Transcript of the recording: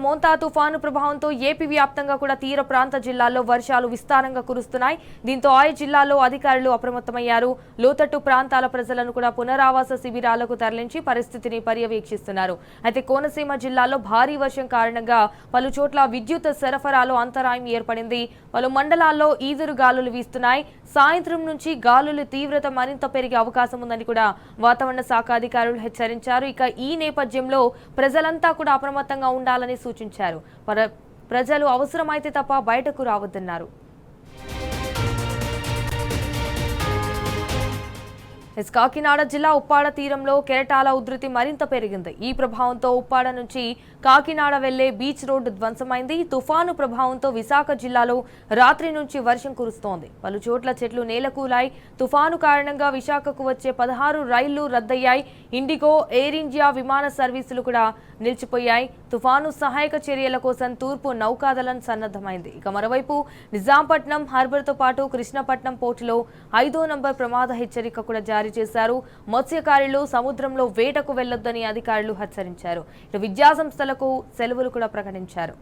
మోంతా తుఫాను ప్రభావంతో ఏపీ వ్యాప్తంగా కూడా తీర ప్రాంత జిల్లాల్లో వర్షాలు విస్తారంగా కురుస్తున్నాయి. దీంతో ఆయా జిల్లాల్లో అధికారులు అప్రమత్తమయ్యారు. లోతట్టు ప్రాంతాల ప్రజలను కూడా పునరావాస శిబిరాలకు తరలించి పరిస్థితిని పర్యవేక్షిస్తున్నారు. అయితే కోనసీమ జిల్లాలో భారీ వర్షం కారణంగా పలు చోట్ల విద్యుత్ సరఫరాలో అంతరాయం ఏర్పడింది. పలు మండలాల్లో ఈదురు గాలులు వీస్తున్నాయి. సాయంత్రం నుంచి గాలుల తీవ్రత మరింత పెరిగే అవకాశం ఉందని కూడా వాతావరణ శాఖ అధికారులు హెచ్చరించారు. ఇక ఈ నేపథ్యంలో ప్రజలంతా కూడా అప్రమత్తంగా ఉండాలని సూచించారు. ప్రజలు అవసరమైతే తప్ప బయటకు రావద్దన్నారు. కాకినాడ జిల్లా ఉప్పాడ తీరంలో కెరటాల ఉధృతి మరింత పెరిగింది. ఈ ప్రభావంతో ఉప్పాడ నుంచి కాకినాడ వెళ్లే బీచ్ రోడ్డు ధ్వంసమైంది. తుఫాను ప్రభావంతో విశాఖ జిల్లాలో రాత్రి నుంచి వర్షం కురుస్తోంది. పలు చోట్ల చెట్లు నేలకూలాయి. తుఫాను కారణంగా విశాఖకు వచ్చే 16 రైళ్లు రద్దయ్యాయి. ఇండిగో, ఎయిర్ ఇండియా విమాన సర్వీసులు కూడా నిలిచిపోయాయి. తుఫాను సహాయక చర్యల కోసం తూర్పు నౌకాదళం సన్నద్ధమైంది. ఇక మరోవైపు నిజాంపట్నం, హార్బర్తో పాటు కృష్ణపట్నం పోర్టులో 5వ నంబర్ ప్రమాద హెచ్చరిక కూడా జారీ చేశారు. మత్స్యకారులు సముద్రంలో వేటకు వెళ్లొద్దని అధికారులు హెచ్చరించారు. విద్యాసంస్థలకు సెలవులు కూడా ప్రకటించారు.